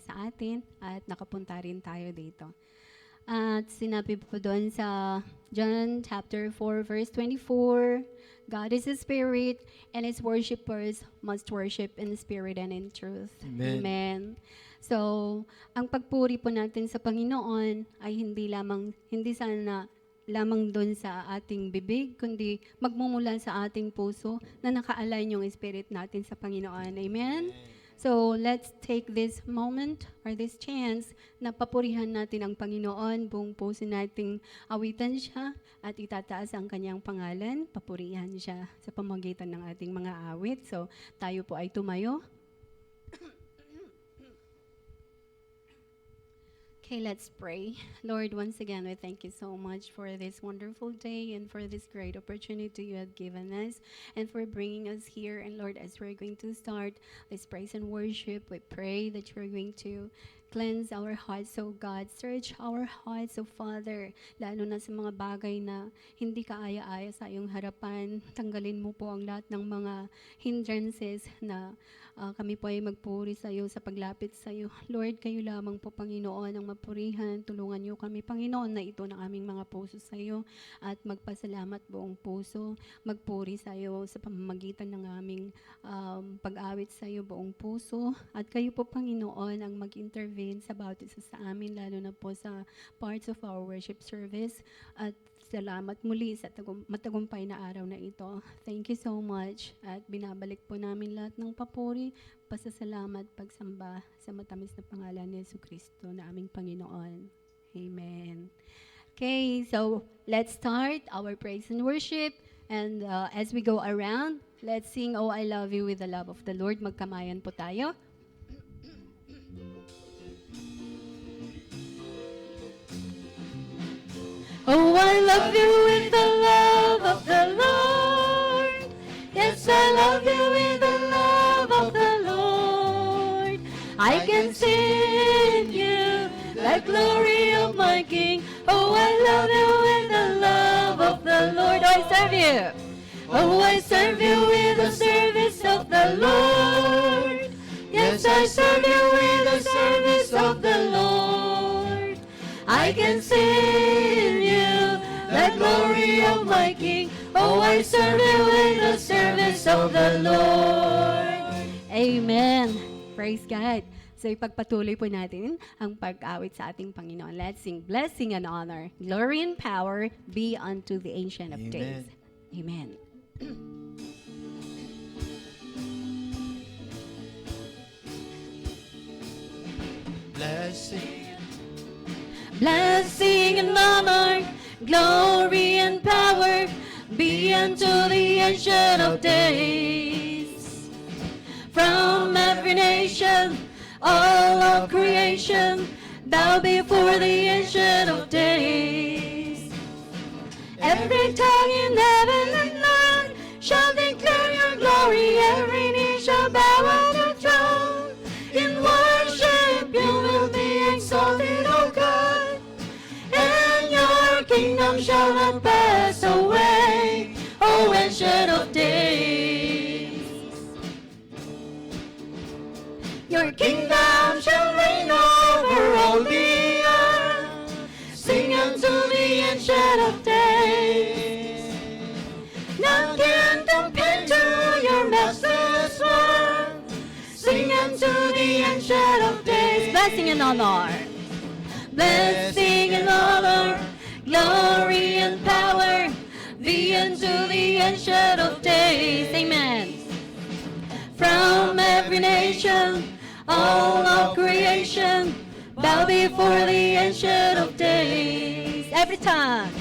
sa atin at nakapunta rin tayo dito. At sinabi po doon sa John chapter 4 verse 24, God is a spirit and His worshipers must worship in spirit and in truth. Amen. Amen. So, ang pagpuri po natin sa Panginoon ay hindi sana lamang doon sa ating bibig, kundi magmumula sa ating puso na naka-align yung spirit natin sa Panginoon. Amen? So, let's take this moment or this chance na papurihan natin ang Panginoon, buong puso nating awitan siya at itataas ang kanyang pangalan, papurihan siya sa pamamagitan ng ating mga awit. So, tayo po ay tumayo. Okay, let's pray. Lord, once again, we thank you so much for this wonderful day and for this great opportunity you have given us and for bringing us here. And Lord, as we're going to start this praise and worship, we pray that you're going to cleanse our hearts, oh God. Search our hearts, oh Father, lalo na sa mga bagay na hindi kaaya-aya sa iyong harapan. Tanggalin mo po ang lahat ng mga hindrances na kami po ay magpuri sa iyo sa paglapit sa iyo. Lord, kayo lamang po, Panginoon, ang mapurihan. Tulungan niyo kami, Panginoon, na ito ng aming mga puso sa iyo at magpasalamat buong puso. Magpuri sa iyo sa pamamagitan ng aming pag-awit sa iyo buong puso. At kayo po, Panginoon, ang mag-intervene sa bawat isa sa amin, lalo na po sa parts of our worship service. At salamat muli sa matagumpay na araw na ito. Thank you so much. At binabalik po namin lahat ng papuri, pasasalamat, pagsamba sa matamis na pangalan ni Jesucristo na aming Panginoon. Amen. Okay, so let's start our praise and worship. And as we go around, let's sing, Oh, I Love You with the Love of the Lord. Magkamayan po tayo. Oh, I love you with the love of the Lord. Yes, I love you with the love of the Lord. I can see in you the glory of my King. Oh, I love you with the love of the Lord. Oh, I serve you. Oh, I serve you with the service of the Lord. Yes, I serve you with the service of the Lord. I can see in you the glory of my King. Oh, I serve you in the service of the Lord. Amen. Praise God. So ipagpatuloy po natin ang pag-awit sa ating Panginoon. Let's sing blessing and honor, glory and power be unto the Ancient of Days. Amen. Blessing and honor, glory and power be unto the Ancient of Days. From every nation, all of creation, bow before the Ancient of Days. Every tongue in heaven and earth shall declare your glory. Every knee shall bow at your throne. In worship you will be exalted, O God, and your kingdom shall not pass away, O Ancient of Days. Your kingdom shall reign over all the earth. Sing unto the Ancient of Days. None can compare to your matchless word. Sing unto the Ancient of Days. Blessing and honor. Blessing and honor, glory and power be unto the Ancient of Days. Amen. From every nation, all of creation, bow before the Ancient of Days. Every tongue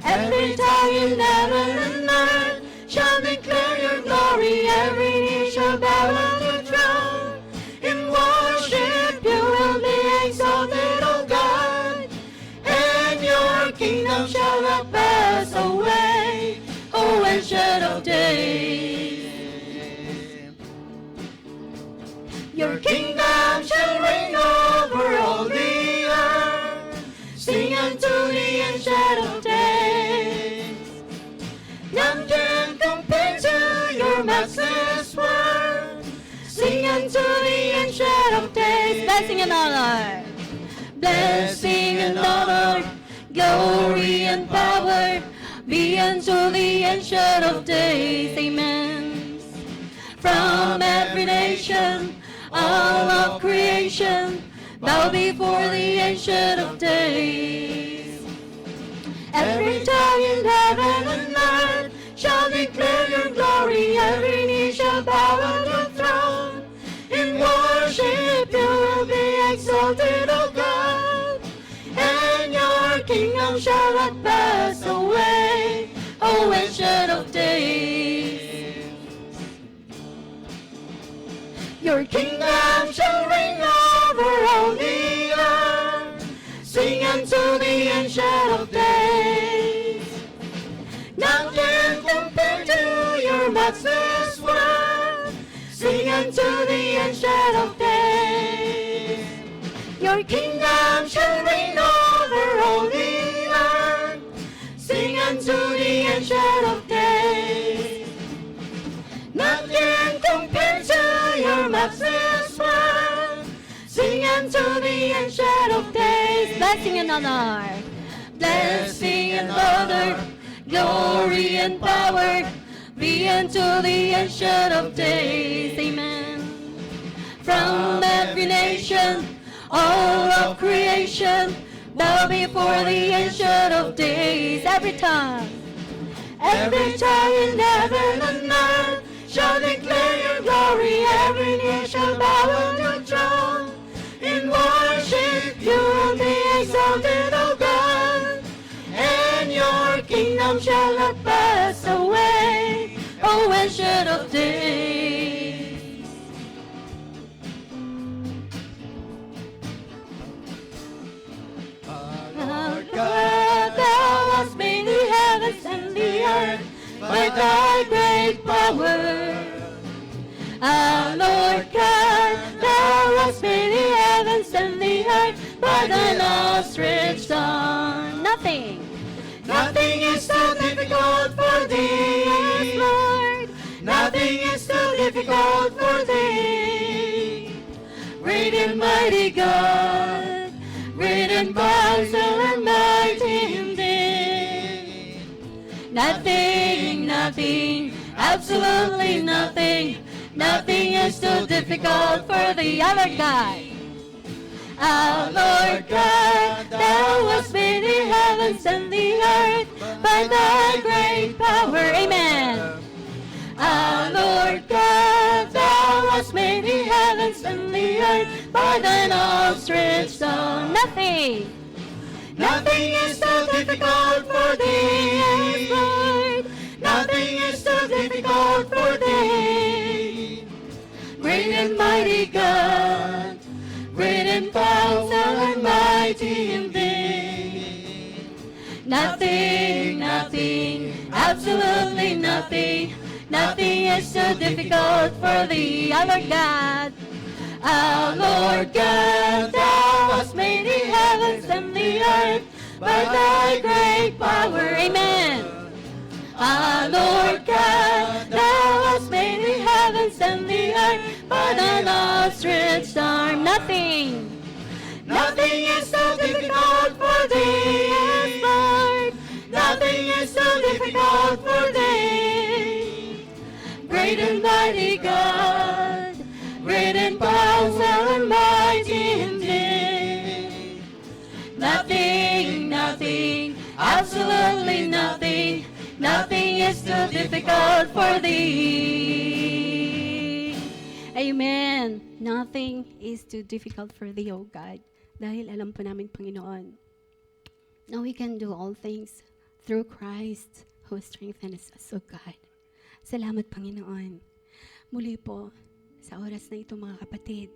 in heaven and earth shall declare your glory. Every knee shall bow at your throne. In worship you will be exalted, O God, and your kingdom shall not pass away, O Ancient of Days. Your kingdom shall reign over all the earth. Sing unto the Ancient of Days. None can compare to your matchless word. Sing unto the Ancient of Days. Blessing and honor. Blessing and honor, glory and power be unto the ancient of days. Amen. From every nation, all of creation, bow before the ancient of days. Every tongue in heaven and earth shall declare your glory. Every knee shall bow at your throne. In worship you will be exalted, O God, and your kingdom shall not pass away, O ancient of days. Your kingdom shall reign over all the earth. Sing unto the ancient of days. None can compare to your matchless word. Sing unto the ancient of days. Your kingdom shall reign over all the earth. Sing unto the ancient of days. None can compare to your matchless word. Sing unto the ancient of days. Blessing and honor. Blessing and honor, glory and power be unto the ancient of days. Amen. From every nation, all of creation, bow before the ancient of days. Every tongue in heaven and earth shall declare your glory. Every knee shall bow at your throne. In worship you will be exalted, O God, and your kingdom shall not pass away, O ancient of days. Our God, thou hast made the heavens and the earth by thy great power. Our Lord God, thou hast made the heavens and the earth by thine outstretched arm. Nothing is too difficult for thee, yes, Lord. Nothing is too difficult for thee. Great and mighty God, great and powerful and mighty indeed. Nothing, absolutely nothing is too difficult for the other God. Our Lord God, thou hast made the heavens and the earth by thy great power. Amen. Our Lord God, thou hast made the heavens and the earth by thine outstretched arm. Nothing is too difficult for thee, yes, Lord. Nothing is too difficult for thee. Great and mighty God, great and powerful and mighty indeed. Nothing, absolutely nothing is too difficult for the other God. Our Lord God, thou hast made the heavens and the earth by thy great power. Amen. Our Lord God, thou hast made the heavens and the earth by thine outstretched arm. Nothing is too difficult for thee, yes, Lord. Nothing is too difficult for thee. Great and mighty God, great and powerful and mighty indeed. Nothing, absolutely nothing is too difficult for thee. Amen. Nothing is too difficult for thee, O God. Dahil alam po namin, Panginoon, na we can do all things through Christ who strengthens us, O God. Salamat, Panginoon. Muli po, sa oras na ito, mga kapatid,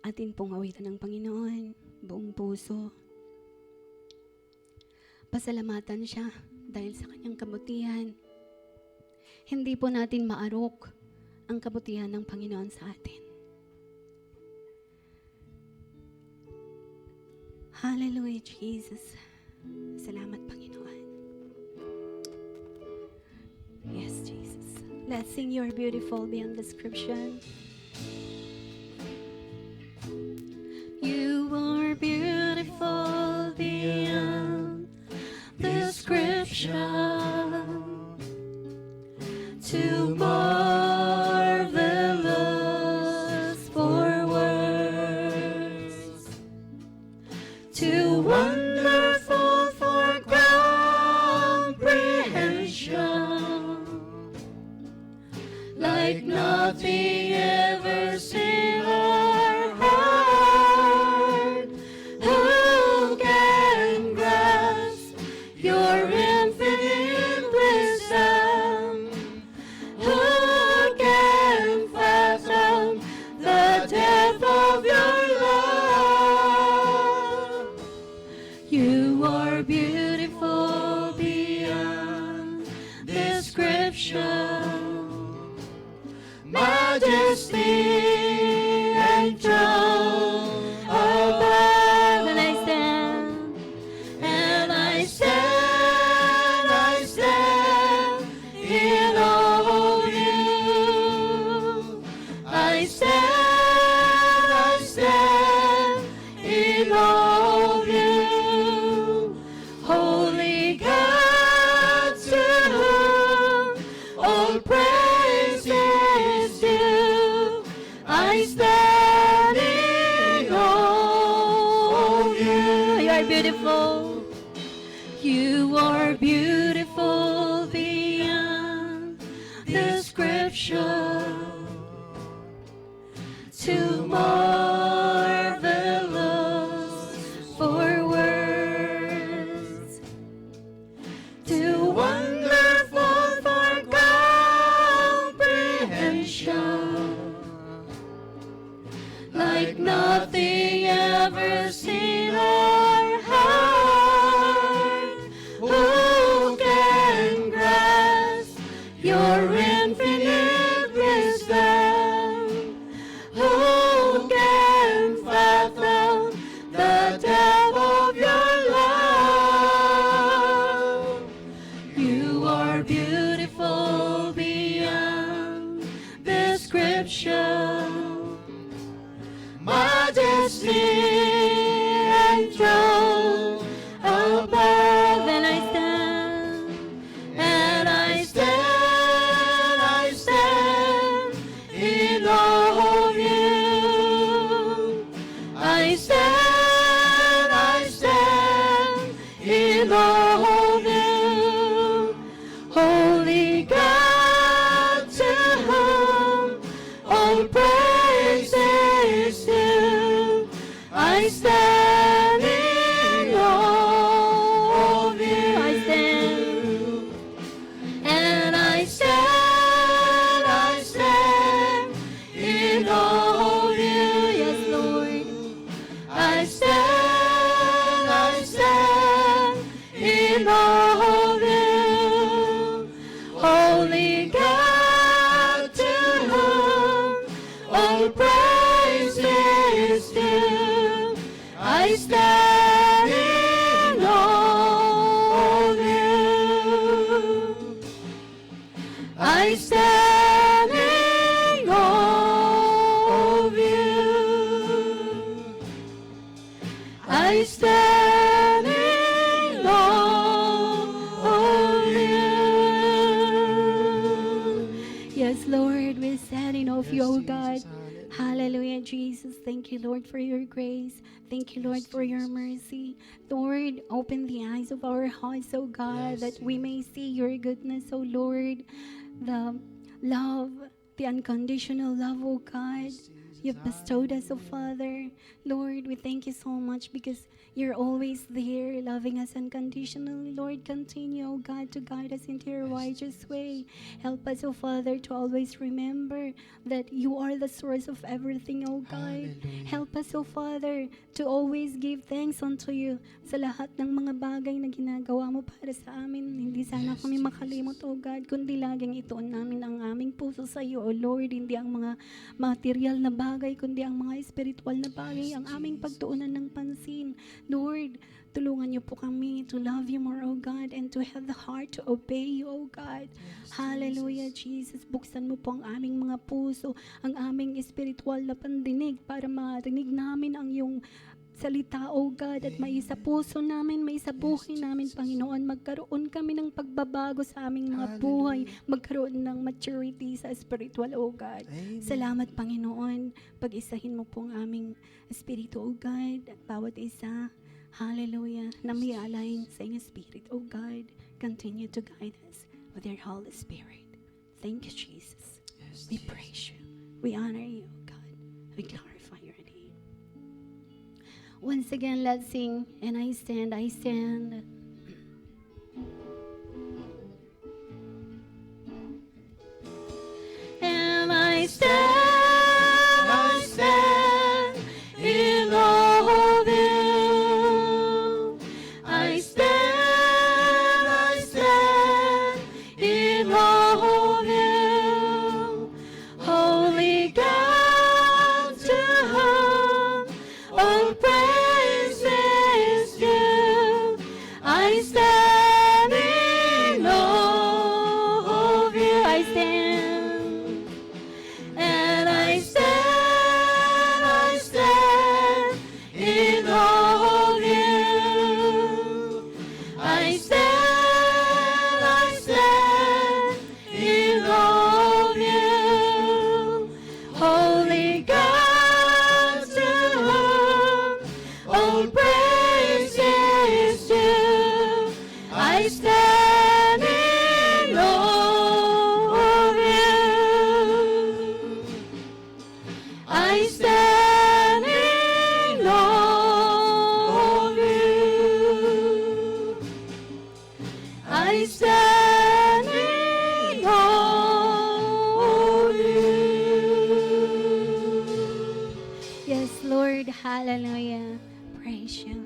atin pong awitan ng Panginoon, buong puso. Pasalamatan siya dahil sa kanyang kabutihan. Hindi po natin maarok ang kabutihan ng Panginoon sa atin. Hallelujah, Jesus. Salamat, Panginoon. Yes, Jesus. Let's sing You're Beautiful beyond description. beautiful. You are beautiful beyond description. Too marvelous for words. Too wonderful for comprehension. Like nothing ever seen or heard. Who can grasp your infinite wisdom? Who can fathom the depth of your love? You are beautiful beyond description. Majesty and throne above, and I stand, and I stand, I stand in awe of you. I stand in awe of you. Holy God, to whom all praise is due. I stand in awe of you. I stand, and I stand in awe of you. Yes, Lord. I stand in awe of you. Holy God, to whom all praise is due. I stand in awe of you. I stand in awe of you. I stand in awe of you. Yes, Lord, we stand in awe of you, O God. Hallelujah, Jesus. Thank you, Lord, for your grace. Thank you, Lord, for your mercy. Lord, open the eyes of our hearts, O God, that we may see your goodness, O Lord. The love, the unconditional love, O God, you've bestowed us, O Father. Lord, we thank you so much because you're always there, loving us unconditionally. Lord, continue, O God, to guide us into your righteous way. Help us, O Father, to always remember that you are the source of everything, O God. Help us, O Father, to always give thanks unto you sa lahat ng mga bagay na ginagawa mo para sa amin. Hindi sana kami makalimot, O God, kundi laging ituon namin ang aming puso sa iyo, O Lord. Hindi ang mga material na bagay, kundi ang mga spiritual na bagay, ang aming pagtuunan ng pansin. Lord, tulungan niyo po kami to love you more, O God, and to have the heart to obey you, O God. Hallelujah, Jesus. Buksan mo po ang aming mga puso, ang aming spiritual na pandinig para marinig namin ang iyong salita, O God, at may sa puso namin, may sa buhay namin, Panginoon. Magkaroon kami ng pagbabago sa aming mga buhay. Magkaroon ng maturity sa spiritual, O God. Salamat, Panginoon. Pag-isahin mo po ang aming espiritu, O God, at bawat isa. Hallelujah. Na may align sa inyong spirit, O God. Continue to guide us with your Holy Spirit. Thank you, Jesus. We praise you. We honor you, O God. We glorify your name. Once again, let's sing, and I stand, I stand. And I stand in awe of you. I stand in awe of you. Holy God, to whom all praise is due. I stand in awe of you. I stand, and I stand in awe of you. I stand in awe of you. Holy God, to whom Hallelujah. Praise you.